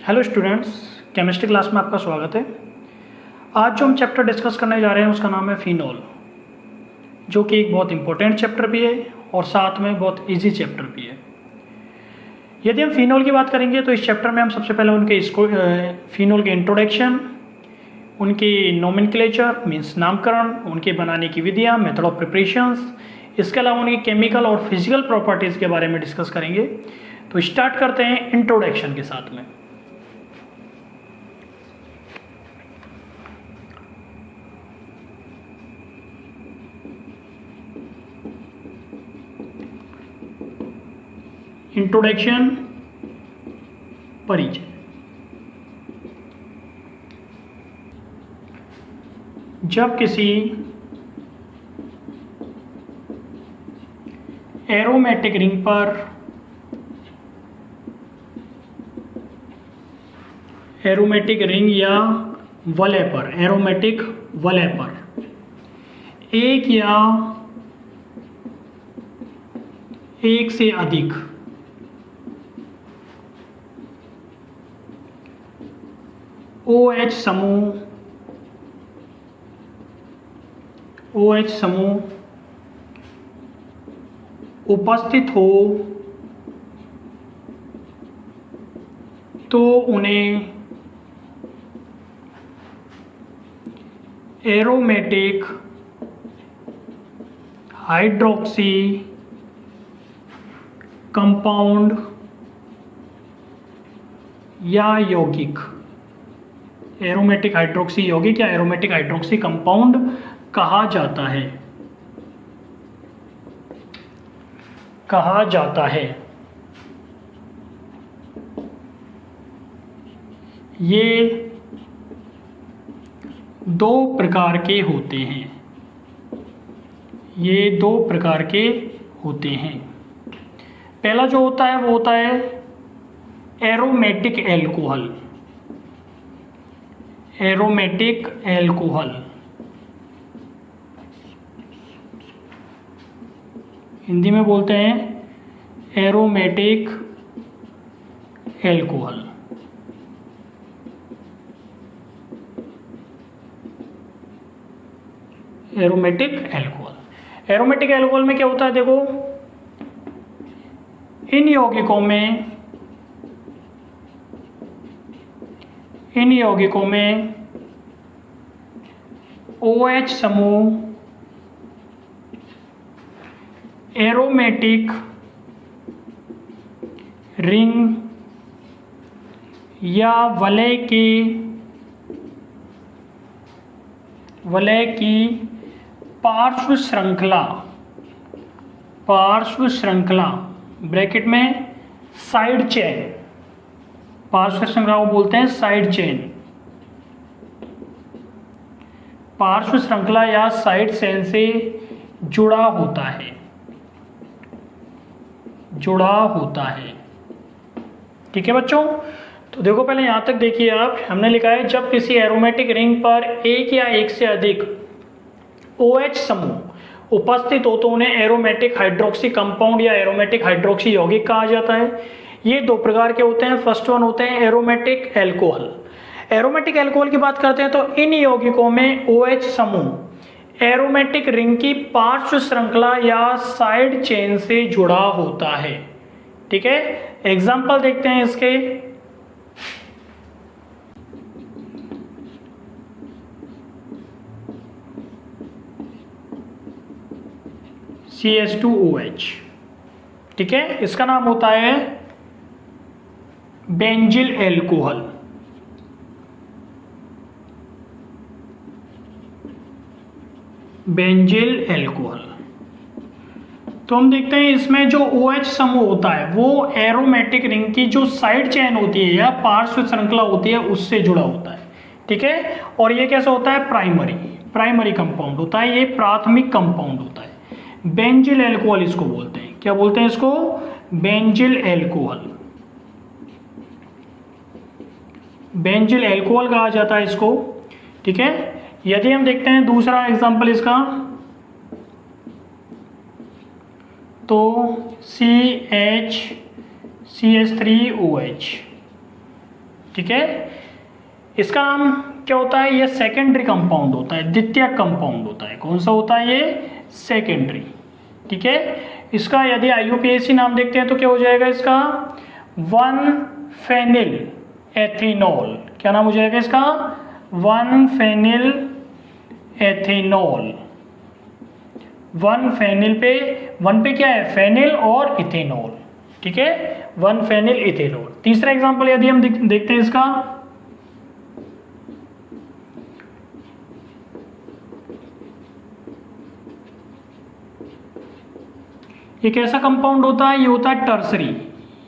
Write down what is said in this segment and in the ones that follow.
Hello students, chemistry class में आपका स्वागत है। आज जो हम चैप्टर डिस्कस करने जा रहे हैं उसका नाम है फिनॉल, जो कि एक बहुत इंपॉर्टेंट चैप्टर भी है और साथ में बहुत इजी चैप्टर भी है। यदि हम फिनॉल की बात करेंगे तो इस चैप्टर में हम सबसे पहले उनके फिनॉल के इंट्रोडक्शन, उनकी नोमेनक्लेचर मीन्स नामकरण, उनके बनाने की विधियाँ, मेथड ऑफ प्रिपरेशंस, इसके अलावा उनकी केमिकल और फिजिकल प्रॉपर्टीज़ के बारे में डिस्कस करेंगे। तो स्टार्ट करते हैं इंट्रोडक्शन के साथ में। इंट्रोडक्शन, परिचय। जब किसी एरोमेटिक रिंग पर एरोमेटिक रिंग या वलय पर एरोमेटिक वलय पर एक या एक से अधिक OH समूह उपस्थित हो तो उन्हें एरोमेटिक हाइड्रोक्सी कंपाउंड या यौगिक, एरोमेटिक हाइड्रोक्सी यौगिक या एरोमेटिक हाइड्रोक्सी कंपाउंड कहा जाता है। ये दो प्रकार के होते हैं। पहला जो होता है वो होता है एरोमेटिक एल्कोहल। हिंदी में बोलते हैं एरोमेटिक एल्कोहल। एरोमेटिक एल्कोहल में क्या होता है, देखो, इन यौगिकों में OH समूह एरोमेटिक रिंग या वलय की पार्श्व श्रृंखला ब्रैकेट में साइड चेन, पार्श्व श्रृंखला को बोलते हैं साइड चेन, पार्श्व श्रृंखला या साइड चेन से जुड़ा होता है। ठीक है बच्चों, तो देखो पहले यहां तक देखिए आप, हमने लिखा है जब किसी एरोमेटिक रिंग पर एक या एक से अधिक OH समूह उपस्थित हो तो उन्हें एरोमेटिक हाइड्रोक्सी कंपाउंड या एरोमेटिक हाइड्रोक्सी यौगिक कहा जाता है। ये दो प्रकार के होते हैं। फर्स्ट वन होते हैं एरोमेटिक एल्कोहल। एरोमेटिक एल्कोहल की बात करते हैं तो इन यौगिकों में OH समूह एरोमेटिक रिंग की पार्श्व श्रृंखला या साइड चेन से जुड़ा होता है। ठीक है, एग्जाम्पल देखते हैं इसके। CH2OH, ठीक है, इसका नाम होता है बेंजिल एल्कोहल। तो हम देखते हैं इसमें जो OH समूह होता है वो एरोमेटिक रिंग की जो साइड चेन होती है या पार्श्व श्रृंखला होती है उससे जुड़ा होता है। ठीक है, और ये कैसा होता है, प्राइमरी कंपाउंड होता है, ये प्राथमिक कंपाउंड होता है। बेंजिल एल्कोहल इसको बोलते हैं। क्या बोलते हैं इसको? बेंजिल एल्कोहल कहा जाता है इसको। ठीक है, यदि हम देखते हैं दूसरा एग्जांपल इसका, तो CH3OH, ठीक है। इसका नाम क्या होता है, ये सेकेंडरी कंपाउंड होता है, द्वितीयक कंपाउंड होता है। कौन सा होता है ये, सेकेंडरी, ठीक है। इसका यदि IUPAC नाम देखते हैं तो क्या हो जाएगा इसका, 1-फेनिल एथेनॉल। क्या नाम हो जाएगा इसका, 1-फेनिल एथेनॉल। 1-फेनिल पे 1 पे क्या है, फेनिल और इथेनॉल, ठीक है, 1-फेनिल इथेनॉल। तीसरा एग्जांपल यदि हम देखते हैं इसका, ये कैसा कंपाउंड होता है, ये होता है टर्सरी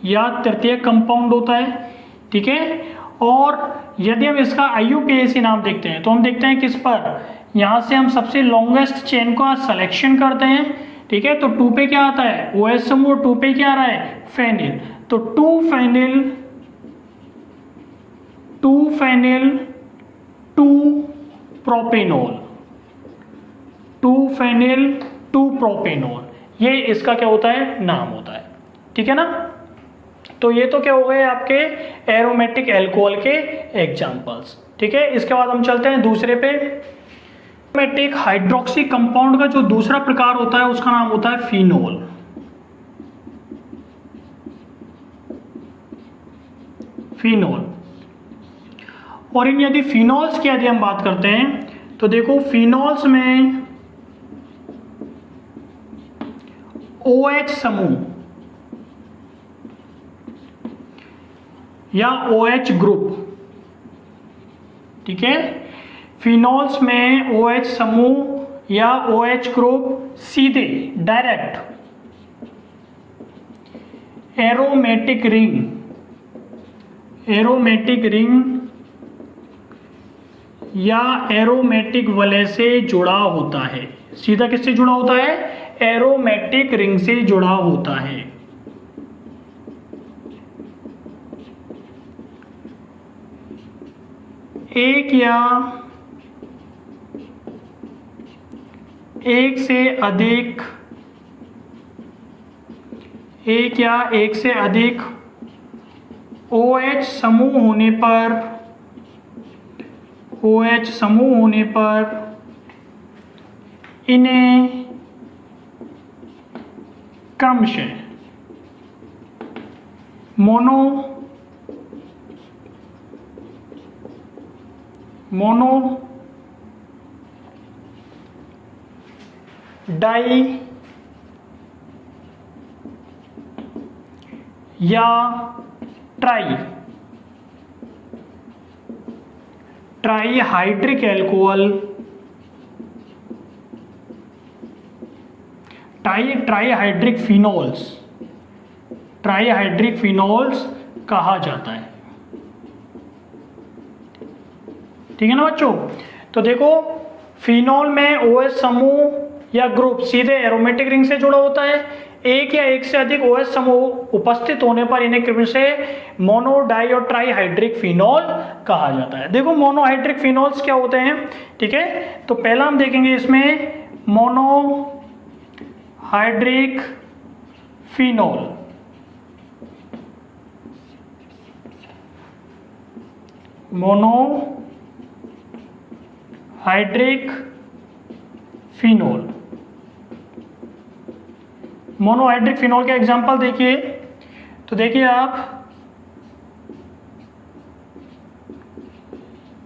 या तृतीयक कंपाउंड होता है, ठीक है। और यदि हम इसका IUPAC नाम देखते हैं तो हम देखते हैं किस पर, यहाँ से हम सबसे लॉन्गेस्ट चेन का सिलेक्शन करते हैं, ठीक है। तो 2 पे क्या आता है, OH समूह, 2 पे क्या आ रहा है, फेनिल, तो 2-फेनिल 2-प्रोपेनॉल, 2-फेनिल 2-प्रोपेनॉल, ये इसका क्या होता है, नाम होता है, ठीक है ना। तो ये तो क्या हो गए आपके एरोमेटिक अल्कोहल के एग्जांपल्स, ठीक है। इसके बाद हम चलते हैं दूसरे पे। एरोमेटिक हाइड्रोक्सी कंपाउंड का जो दूसरा प्रकार होता है उसका नाम होता है फिनोल। फिनोल। और इन यदि फिनोल्स की यदि हम बात करते हैं तो देखो फिनोल्स में OH समूह या OH ग्रुप, ठीक है। फिनोल्स में OH समूह या OH ग्रुप सीधे डायरेक्ट एरोमेटिक रिंग या एरोमेटिक वलय से जुड़ा होता है। सीधा किससे जुड़ा होता है, एरोमेटिक रिंग से जुड़ा होता है। एक या एक से अधिक OH समूह होने पर इन्हें क्रमशः मोनो डाई या ट्राईहाइड्रिक अल्कोहल, ट्राईहाइड्रिक फिनोल्स कहा जाता है, ठीक है ना बच्चों। तो देखो फिनोल में OH समूह या ग्रुप सीधे एरोमेटिक रिंग से जुड़ा होता है। एक या एक से अधिक OH समूह उपस्थित होने पर इन्हें क्रमशः मोनो, डाई और ट्राईहाइड्रिक फिनोल कहा जाता है। देखो मोनोहाइड्रिक फिनोल्स क्या होते हैं, ठीक है। तो पहला हम देखेंगे इसमें मोनोहाइड्रिक फिनोल। मोनोहाइड्रिक फिनोल के एग्जांपल देखिए। तो देखिए आप,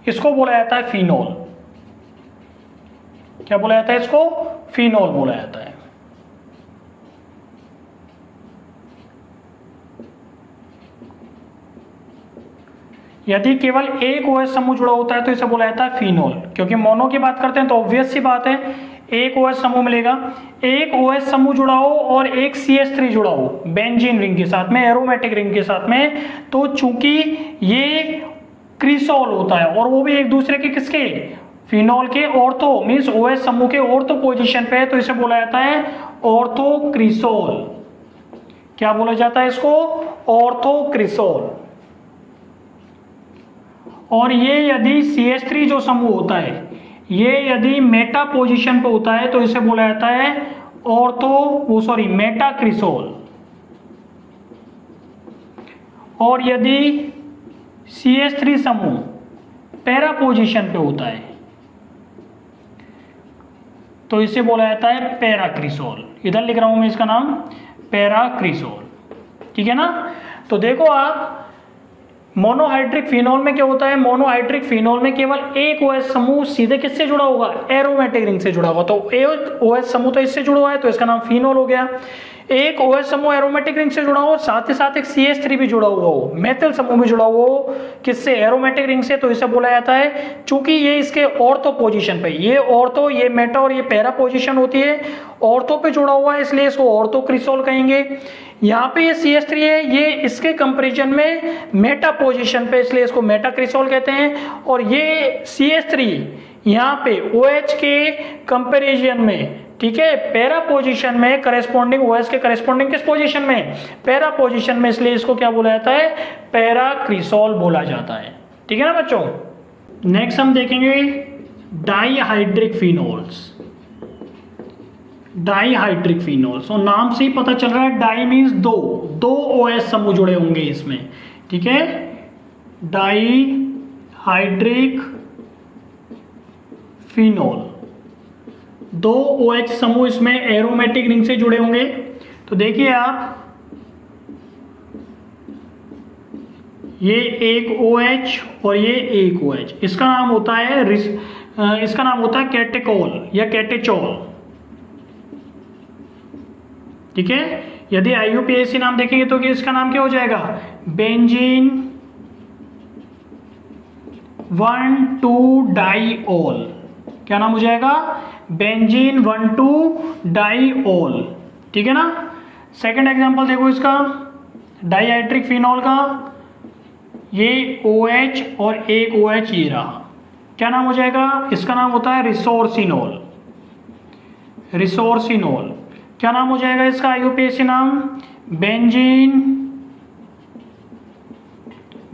इसको बोला जाता है फिनोल। क्या बोला जाता है इसको, फिनोल बोला जाता है। यदि केवल एक OH समूह जुड़ा होता है तो इसे बोला जाता है फिनोल, क्योंकि मोनो की बात करते हैं तो ऑब्वियस सी बात है एक OH समूह मिलेगा। एक OH समूह जुड़ा हो और एक CH3 जुड़ा हो बेंजीन रिंग के साथ में, एरोमेटिक रिंग के साथ में, तो चूंकि ये क्रिसोल होता है और वो भी एक दूसरे के किसके, फिनोल के ऑर्थो मीन्स OH समूह के ऑर्थो पोजीशन पे है, तो इसे बोला जाता है ऑर्थो क्रिसोल। क्या बोला जाता है इसको, ऑर्थो क्रिसोल। और ये यदि CH3 जो समूह होता है ये यदि मेटा पोजीशन पे होता है तो इसे बोला जाता है मेटा क्रिसोल। और यदि CH3 समूह पैरा पोजीशन पे होता है तो इसे बोला जाता है पैराक्रिसोल। इधर लिख रहा हूं मैं इसका नाम पैराक्रिसोल, ठीक है ना। तो देखो आप मोनोहाइड्रिक फिनोल में क्या होता है, मोनोहाइड्रिक फिनोल में केवल एक OH समूह सीधे किससे जुड़ा होगा, एरोमेटिक रिंग से जुड़ा होगा। तो एक OH समूह तो इससे जुड़ा हुआ है तो इसका नाम फिनोल हो गया। एक OH समूह एरोमेटिक रिंग से जुड़ा हो, साथ ही साथ एक CH3 भी जुड़ा हुआ हो, मेथिल समूह भी जुड़ा हुआ हो किससे, एरोमेटिक रिंग से, तो इसे बोला जाता है, चूंकि ये इसके ऑर्थो पोजीशन पे, ये ऑर्थो, ये मेटा और ये पैरा पोजीशन होती है, ऑर्थो पे जुड़ा हुआ है इसलिए इसको ऑर्थो क्रिसोल कहेंगे। यहाँ पे ये CH3 है, ये इसके कंपैरिजन में मेटा पोजीशन पे इसलिए इसको मेटा क्रिसोल कहते हैं। और ये CH3 यहाँ पे OH के कंपैरिजन में, ठीक है, पैरा पोजीशन में करेस्पॉन्डिंग, OH के करेस्पॉन्डिंग किस पोजीशन में, पैरा पोजीशन में, इसलिए इसको क्या बोला जाता है, पैराक्रिसोल बोला जाता है, ठीक है ना बच्चों। नेक्स्ट हम देखेंगे डाईहाइड्रिक फिनोल्स। डाईहाइड्रिक फिनोल्स, और नाम से ही पता चल रहा है डाई मीन्स दो OH समूह जुड़े होंगे इसमें, ठीक है। डाईहाइड्रिक फिनोल, दो OH समूह इसमें एरोमेटिक रिंग से जुड़े होंगे। तो देखिए आप, ये एक OH और ये एक OH, इसका नाम होता है कैटेकोल या कैटेचोल, ठीक है। यदि IUPAC नाम देखेंगे तो इसका नाम क्या हो जाएगा, बेंजीन 1,2-डाईओल। क्या नाम हो जाएगा, बेंजीन 1,2-डाईओल, ठीक है ना। सेकंड एग्जांपल देखो इसका, डाईहाइड्रिक फिनोल का, ये OH और एक OH ये रहा, क्या नाम हो जाएगा, इसका नाम होता है रिसोर्सिनोल। रिसोर्सिनोल, क्या नाम हो जाएगा इसका IUPAC नाम, बेंजीन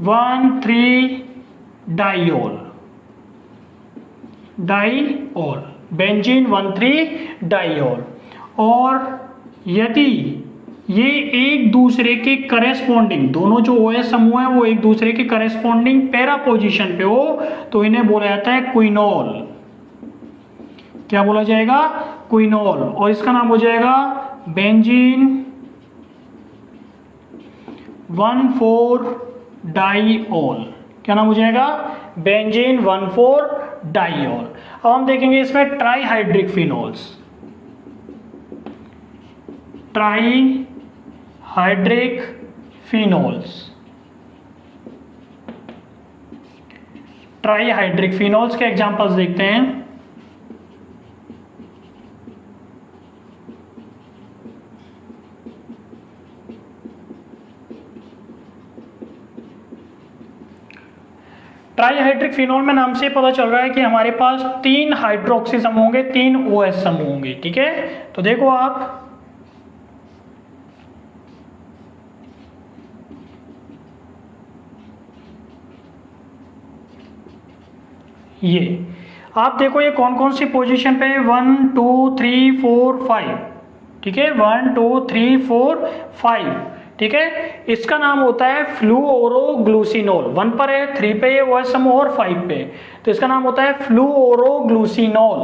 1,3-डाईओल, डाईओल, बेंजीन 1,3-डाईओल। और यदि ये एक दूसरे के करेस्पॉन्डिंग, दोनों जो OH समूह है वो एक दूसरे के करेस्पॉन्डिंग पैरा पोजीशन पे हो तो इन्हें बोला जाता है क्विनोल। क्या बोला जाएगा, क्विनोल। और इसका नाम हो जाएगा बेंजीन 1,4-डाईओल। क्या नाम हो जाएगा, बेंजीन 1,4-डाईओल। अब हम देखेंगे इसमें trihydric phenols. Trihydric phenols, trihydric phenols के एग्जांपल्स देखते हैं। ट्राईहाइड्रिक फिनोल में नाम से पता चल रहा है कि हमारे पास 3 हाइड्रोक्सी समूह होंगे, 3 OH समूह होंगे, ठीक है। तो देखो आप, ये आप देखो ये कौन कौन सी पोजीशन पे है, 1 2 3 4 5, ठीक है, 1 2 3 4 5, ठीक है। इसका नाम होता है फ्लूओरोग्लूसिनोल। 1 पर है, 3 पे है OH समूह और 5 पे, तो इसका नाम होता है फ्लूओरोग्लूसिनोल।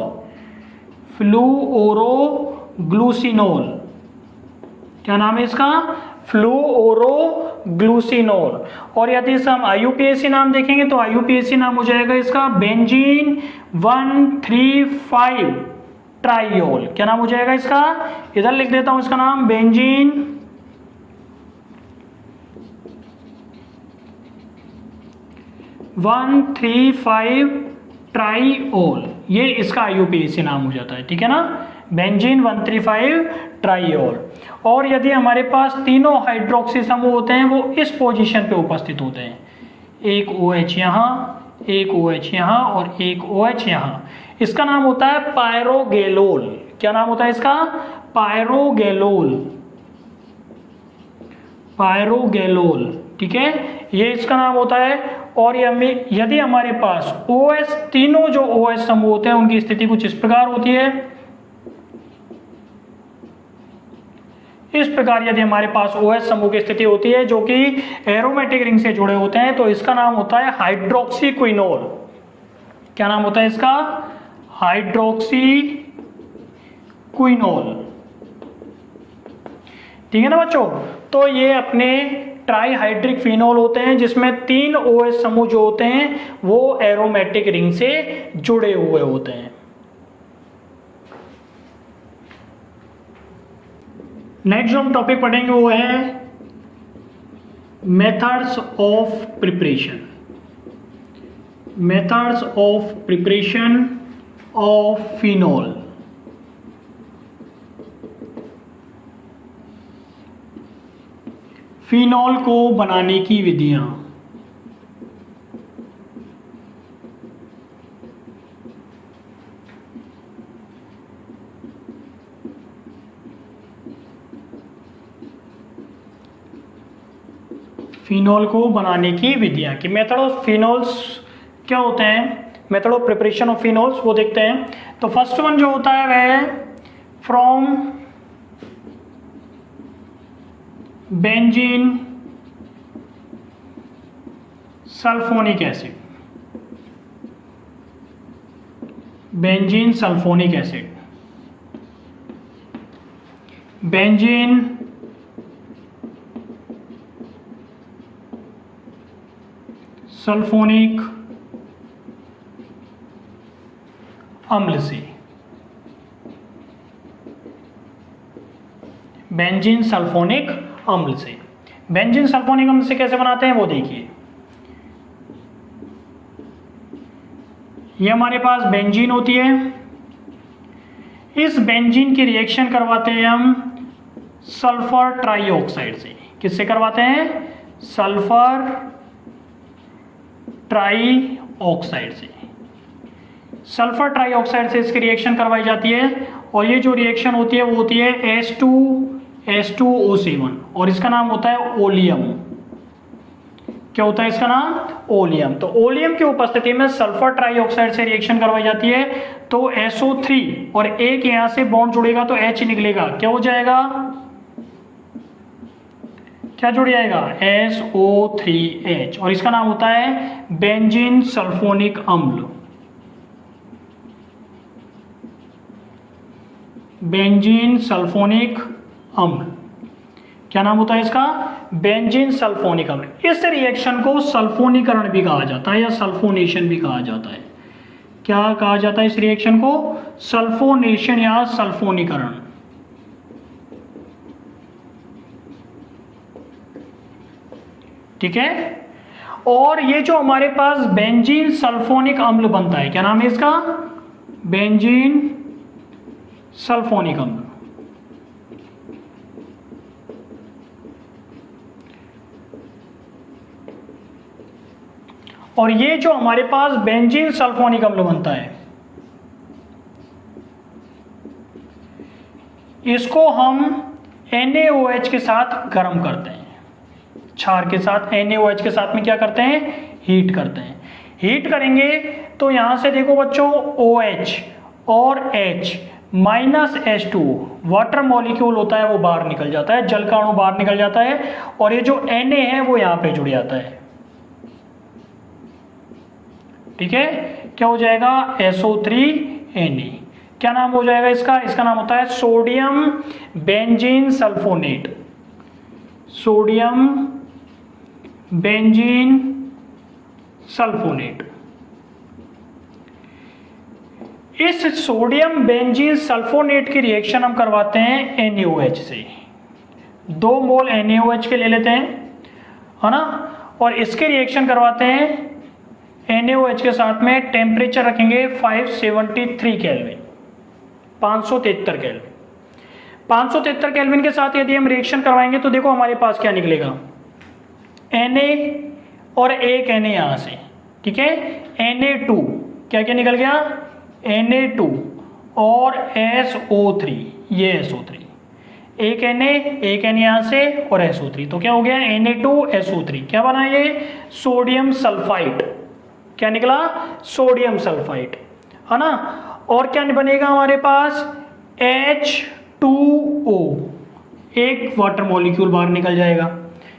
फ्लूओरोग्लूसिनोल, क्या नाम है इसका, फ्लूओरोग्लूसिनोल। और यदि इसे हम IUPAC नाम देखेंगे तो IUPAC नाम हो जाएगा इसका बेंजीन 1,3,5-ट्राईओल। क्या नाम हो जाएगा इसका, इधर लिख देता हूं इसका नाम, बेंजीन 1,3,5-ट्राईओल, ये इसका IUPAC नाम हो जाता है, ठीक है ना, बेंजीन 1,3,5-ट्राईओल। और यदि हमारे पास तीनों हाइड्रोक्सी समूह होते हैं वो इस पोजीशन पे उपस्थित होते हैं, एक OH यहाँ, एक OH यहाँ और एक OH यहाँ, इसका नाम होता है पायरोगेलोल। क्या नाम होता है इसका, पायरोगेलोल, पायरोगेलोल, ठीक है, ये इसका नाम होता है। और यदि हमारे पास OH, तीनों जो OH समूह होते हैं उनकी स्थिति कुछ इस प्रकार होती है, इस प्रकार यदि हमारे पास OH समूह की स्थिति होती है जो कि एरोमेटिक रिंग से जुड़े होते हैं तो इसका नाम होता है हाइड्रोक्सीक्विनोल। क्या नाम होता है इसका? हाइड्रोक्सीक्विनोल। ठीक है ना बच्चों। तो ये अपने ट्राईहाइड्रिक फिनोल होते हैं जिसमें 3 OH समूह जो होते हैं वो एरोमेटिक रिंग से जुड़े हुए होते हैं। नेक्स्ट जो हम टॉपिक पढ़ेंगे वो है methods of preparation. Methods of preparation of phenol. Phenol को बनाने की विधियां। फिनोल को बनाने की विधियां कि मेथड ऑफ फिनोल्स क्या होते हैं, method of preparation of phenols वो देखते हैं। तो फर्स्ट वन जो होता है वह है from benzene sulphonic acid. Benzene sulphonic acid, benzene sulphonic अम्ल से। बेंजीन सल्फोनिक अम्ल से। बेंजीन सल्फोनिक अम्ल से कैसे बनाते हैं वो देखिए। ये हमारे पास बेंजीन होती है, इस बेंजीन की रिएक्शन करवाते हैं हम सल्फर ट्राईऑक्साइड से। किससे करवाते हैं? सल्फर ट्राईऑक्साइड से। सल्फर ट्राईऑक्साइड से इसकी रिएक्शन करवाई जाती है और ये जो रिएक्शन होती है वो होती है H2SO7 और इसका नाम होता है ओलियम। क्या होता है इसका नाम? ओलियम। तो ओलियम की उपस्थिति में सल्फर ट्राईऑक्साइड से रिएक्शन करवाई जाती है तो SO3 और एक यहां से बॉन्ड जुड़ेगा तो H निकलेगा। क्या हो जाएगा? क्या जुड़ जाएगा? SO3H और इसका नाम होता है बेंजीन सल्फोनिक अम्ल। बेंजीन सल्फोनिक अम्ल। क्या नाम होता है इसका? बेंजीन सल्फोनिक अम्ल। इस रिएक्शन को सल्फोनीकरण भी कहा जाता है या सल्फोनेशन भी कहा जाता है। क्या कहा जाता है इस रिएक्शन को? सल्फोनेशन या सल्फोनीकरण। ठीक है। और ये जो हमारे पास बेंजीन सल्फोनिक अम्ल बनता है, क्या नाम है इसका? बेंजीन सल्फोनिक अम्ल। और ये जो हमारे पास बेंजीन सल्फोनिक अम्ल बनता है इसको हम NaOH के साथ गर्म करते हैं। क्षार के साथ NaOH के साथ में क्या करते हैं? हीट करते हैं। हीट करेंगे तो यहां से देखो बच्चों OH और H minus H2 water molecule होता है वो बाहर निकल जाता है, जल का अणु बाहर निकल जाता है और ये जो Na है वो यहां पे जुड़ जाता है। ठीक है। क्या हो जाएगा? SO3Na। क्या नाम हो जाएगा इसका? इसका नाम होता है sodium benzene sulphonate. Sodium benzene sulphonate. इस सोडियम बेंजीन सल्फोनेट की रिएक्शन हम करवाते हैं NaOH से। 2 मोल NaOH के ले लेते हैं, है ना, और इसके रिएक्शन करवाते हैं NaOH के साथ में। टेम्परेचर रखेंगे 573 केल्विन, 573 केल्विन। 573 केल्विन के साथ यदि हम रिएक्शन करवाएंगे तो देखो हमारे पास क्या निकलेगा? Na और एक Na यहां से। ठीक है। Na2 क्या क्या निकल गया? Na2 और SO3, ये SO3, एक Na एक Na यहां से और SO3, तो क्या हो गया? Na2SO3। क्या बना ये? Sodium sulphide. क्या निकला? सोडियम सल्फाइड, है ना। और क्या बनेगा हमारे पास? H2O, एक वाटर मॉलिक्यूल बाहर निकल जाएगा।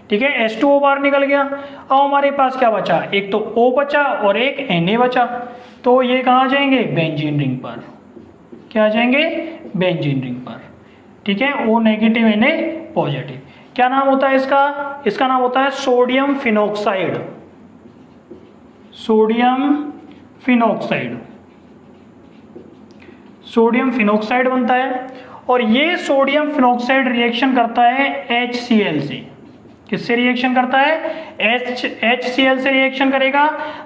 ठीक है, H2O बाहर निकल गया। अब हमारे पास क्या बचा, एक तो O बचा और एक Na बचा, तो ये कहाँ जाएंगे, बेंजीन रिंग पर। क्या जाएंगे, बेंजीन रिंग पर। ठीक है, O नेगेटिव Na पॉजिटिव। क्या नाम होता है इसका, इसका नाम होता है sodium phenoxide. Sodium phenoxide, sodium phenoxide बनता है। और ये सोडियम फिनॉक्साइड रिएक्शन करता है HCl से। किससे रिएक्शन करता है, HCl से रिएक्शन करेगा।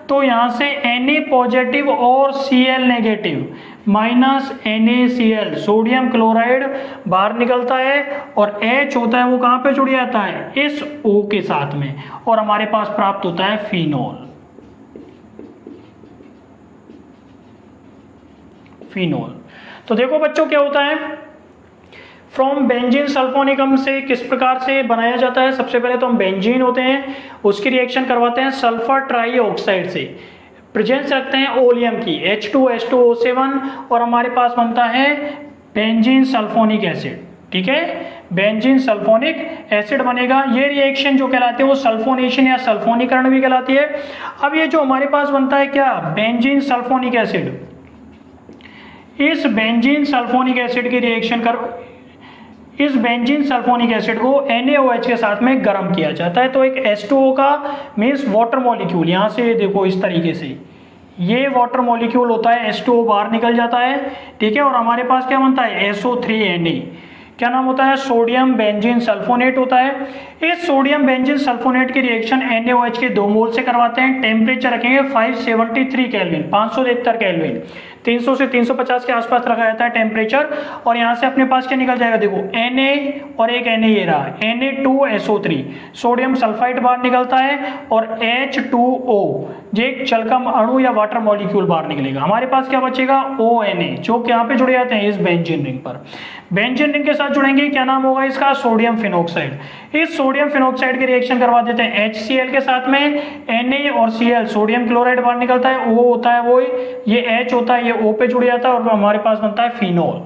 तो यहां से Na पॉजिटिव और Cl negative minus NaCl sodium chloride बाहर निकलता है, और H होता है वो कहां पे जुड़ जाता है, इस O के साथ में, और हमारे पास प्राप्त होता है फिनोल। फिनोल। तो देखो बच्चों क्या होता है, फ्रॉम बेंजीन सल्फोनिकम से किस प्रकार से बनाया जाता है। सबसे पहले तो हम बेंजीन होते हैं उसकी रिएक्शन करवाते हैं सल्फर ट्राईऑक्साइड से, प्रेजेंस रखते हैं ओलियम की H2H2O7, और हमारे पास बनता है बेंजीन सल्फोनिक एसिड। ठीक है, बेंजीन सल्फोनिक एसिड बनेगा। ये रिएक्शन जो कहलाती है वो सल्फोनेशन या सल्फोनीकरण भी कहलाती है। अब ये जो हमारे पास बनता है क्या, बेंजीन सल्फोनिक एसिड, इस बेंजीन सल्फोनिक एसिड की रिएक्शन कर, इस बेंजीन सल्फोनिक एसिड को NaOH के साथ में गर्म किया जाता है। तो एक H2O का मीन्स वाटर मॉलिक्यूल, यहाँ से देखो इस तरीके से ये वाटर मॉलिक्यूल होता है, H2O बाहर निकल जाता है। ठीक है, और हमारे पास क्या बनता है, SO3Na। क्या नाम होता है, सोडियम बेंजीन सल्फोनेट होता है। इस सोडियम बेंजीन सल्फोनेट की रिएक्शन NaOH के 2 मोल से करवाते हैं। टेम्परेचर रखेंगे 573 केल्विन, 573 केल्विन, 300 से 350 के आसपास रखा जाता है टेम्परेचर। और यहाँ से अपने पास क्या निकल जाएगा, देखो Na और एक Na ये रहा, Na2SO3 सोडियम सल्फाइड बाहर निकलता है, और H2O जो एक जल का अणु या वाटर मॉलिक्यूल बाहर निकलेगा। हमारे पास क्या बचेगा, ONA, जो यहाँ पे जुड़े जाते हैं इस बेंजीन रिंग पर। बेंजीन रिंग के साथ जुड़ेंगे, क्या नाम होगा इसका, सोडियम फिनॉक्साइड। इस सोडियम फिनॉक्साइड की रिएक्शन करवा देते हैं HCl के साथ में, Na और Cl सोडियम क्लोराइड बाहर निकलता है, O होता है वो, ये H होता है, ये O पे जुड़ जाता है, और हमारे पास बनता है फिनोल।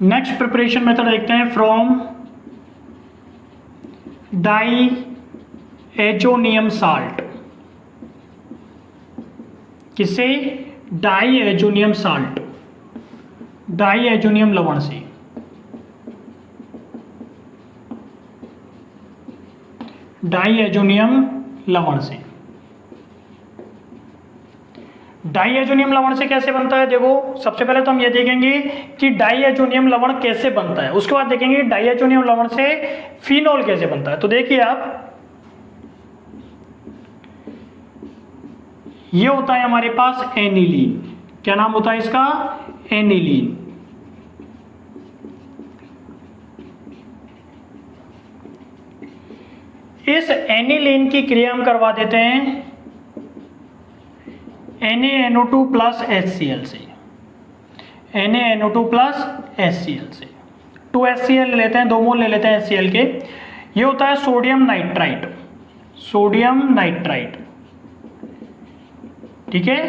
नेक्स्ट प्रिपरेशन मेथड देखते हैं, फ्रॉम डाई एजोनियम साल्ट। किससे, diazonium salt, diazonium लवण से। डाई एजोनियम लवण से, डाई एजोनियम लवण से कैसे बनता है, देखो सबसे पहले तो हम ये देखेंगे कि डाई एजोनियम लवण कैसे बनता है, उसके बाद देखेंगे डाई एजोनियम लवण से फिनोल कैसे बनता है। तो देखिए आप, ये होता है हमारे पास एनिलीन। क्या नाम होता है इसका, एनिलीन। इस एनिलीन की क्रिया हम करवा देते हैं NaNO2 प्लस HCl से, NaNO2 प्लस HCl से। 2 HCl ले लेते हैं, 2 मोल ले लेते हैं HCl के। ये होता है सोडियम नाइट्राइट, सोडियम नाइट्राइट। ठीक है,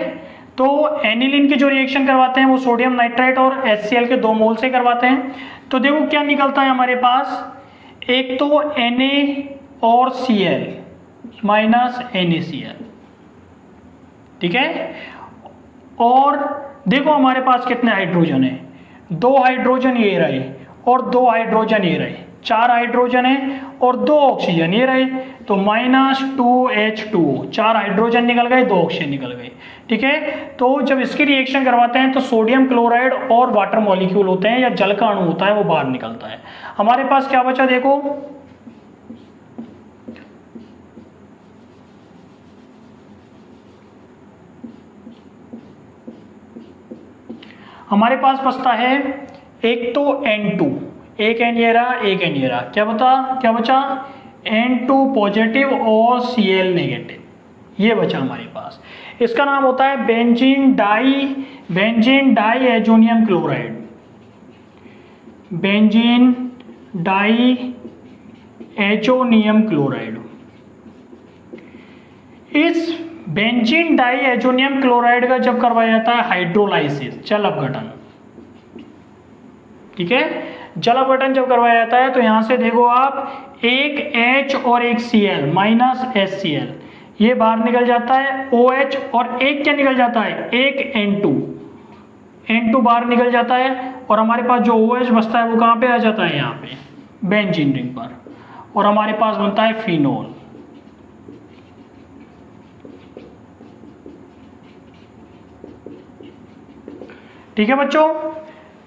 तो एनिलीन की जो रिएक्शन करवाते हैं वो सोडियम नाइट्राइट और HCl के 2 मोल से करवाते हैं। तो देखो क्या निकलता है हमारे पास, एक तो Na और Cl माइनस NaCl। ठीक है, और देखो हमारे पास कितने हाइड्रोजन है, 2 हाइड्रोजन ये रहे और 2 हाइड्रोजन ये रहे, 4 हाइड्रोजन है और 2 ऑक्सीजन ये रहे, तो -2H2O, 4 हाइड्रोजन निकल गए, 2 ऑक्सीजन निकल गए। ठीक है, तो जब इसकी रिएक्शन करवाते हैं तो सोडियम क्लोराइड और वाटर मॉलिक्यूल होते हैं या जल का अणु होता है वो बाहर निकलता है। हमारे पास क्या बचा, देखो हमारे पास बचता है एक तो N2, एक N ये रहा, एक N ये रहा, क्या बचा N2 पॉजिटिव और Cl नेगेटिव, ये बचा हमारे पास। इसका नाम होता है benzene diazonium chloride, benzene diazonium chloride. इस बेंजीन डाई एजोनियम क्लोराइड का जब करवाया जाता है हाइड्रोलाइसिस, जल अपघटन, ठीक है, जल अपघटन जब करवाया जाता है तो यहाँ से देखो आप एक H और एक Cl माइनस HCl ये बाहर निकल जाता है, OH और एक क्या निकल जाता है, एक N2 बाहर निकल जाता है और हमारे पास जो OH बचता है वो कहाँ पे आ जाता है, यहाँ पे बेंजीन रिंग पर, और हमारे पास बनता है फिनोल। ठीक है बच्चों,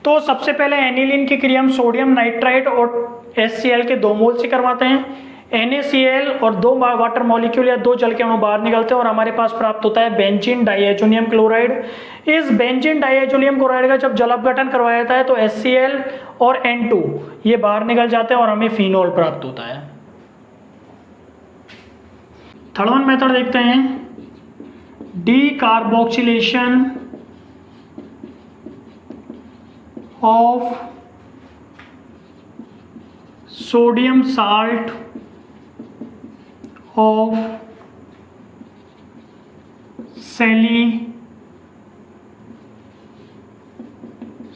तो सबसे पहले एनिलीन की क्रिया हम सोडियम नाइट्राइट और HCl के 2 मोल से करवाते हैं। NaCl और 2 वाटर मॉलिक्यूल या 2 जल के अणु बाहर निकलते हैं और हमारे पास प्राप्त होता है बेंजीन डाइएजोनियम क्लोराइड। इस बेंजीन डाइएजोनियम क्लोराइड का जब जल अपघटन करवाया जाता है तो HCl और N2 ये बाहर निकल जाते हैं और हमें फिनोल प्राप्त होता है। थर्ड वन मेथड देखते हैं, decarboxylation of sodium salt of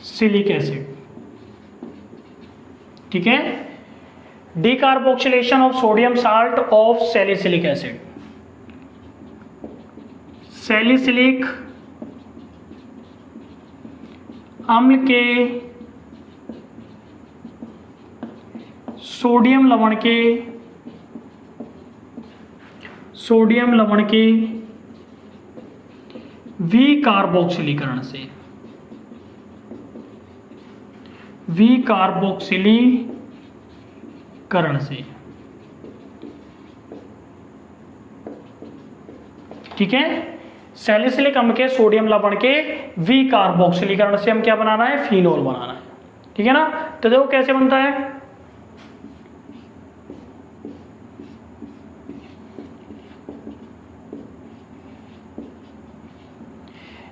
salicylic acid. ठीक है, decarboxylation of sodium salt of salicylic acid. Salicylic अम्ल के सोडियम लवण के विकार्बोक्सिलीकरण से ठीक है, सैलिसिलिक अम्ल के सोडियम लवण के विकार्बोक्सिलीकरण से हम क्या बनाना है, फिनोल बनाना है। ठीक है ना, तो देखो कैसे बनता है।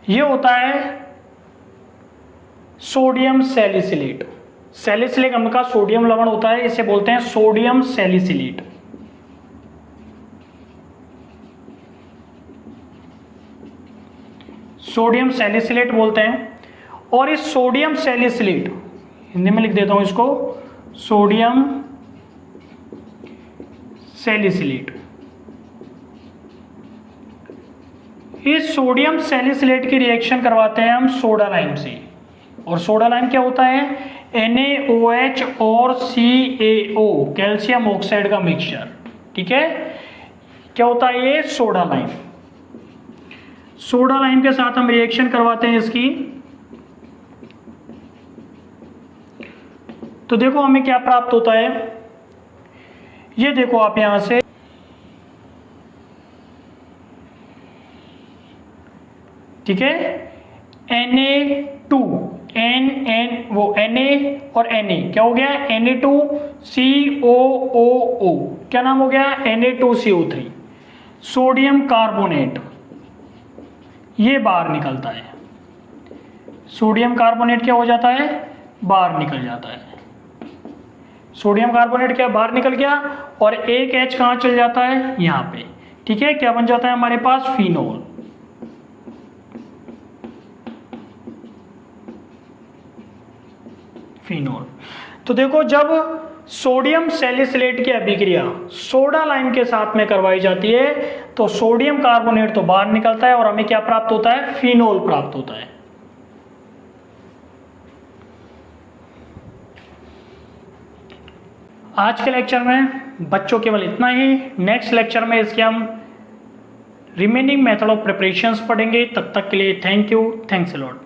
ये होता है सोडियम सैलिसिलेट। सैलिसिलिक अम्ल का सोडियम लवण होता है, इसे बोलते हैं सोडियम सैलिसिलेट। सोडियम सैलिसिलेट बोलते हैं। और इस सोडियम सैलिसिलेट, हिंदी में लिख देता हूं इसको, सोडियम सैलिसिलेट, इस सोडियम सैलिसिलेट की रिएक्शन करवाते हैं हम सोडा लाइम से। और सोडा लाइम क्या होता है, NaOH और CaO कैल्शियम ऑक्साइड का मिक्सचर। ठीक है, क्या होता है ये, सोडा लाइम। सोडा लाइम के साथ हम रिएक्शन करवाते हैं इसकी, तो देखो हमें क्या प्राप्त होता है। ये देखो आप यहां से, ठीक है, Na2 वो Na और Na क्या हो गया, Na2COOO क्या नाम हो गया, Na2CO3। सोडियम कार्बोनेट ये बाहर निकलता है, सोडियम कार्बोनेट क्या हो जाता है, बाहर निकल जाता है। सोडियम कार्बोनेट क्या बाहर निकल गया और एक H कहाँ चल जाता है, यहाँ पे। ठीक है, क्या बन जाता है हमारे पास, फिनोल। फिनोल। तो देखो जब सोडियम सैलिसिलेट की अभिक्रिया सोडा लाइम के साथ में करवाई जाती है तो सोडियम कार्बोनेट तो बाहर निकलता है और हमें क्या प्राप्त होता है, फिनोल प्राप्त होता है। आज के लेक्चर में बच्चों केवल इतना ही। नेक्स्ट लेक्चर में इसके हम रिमेनिंग मेथड ऑफ प्रिपरेशंस पढ़ेंगे। तब तक के लिए thank you, thanks a lot.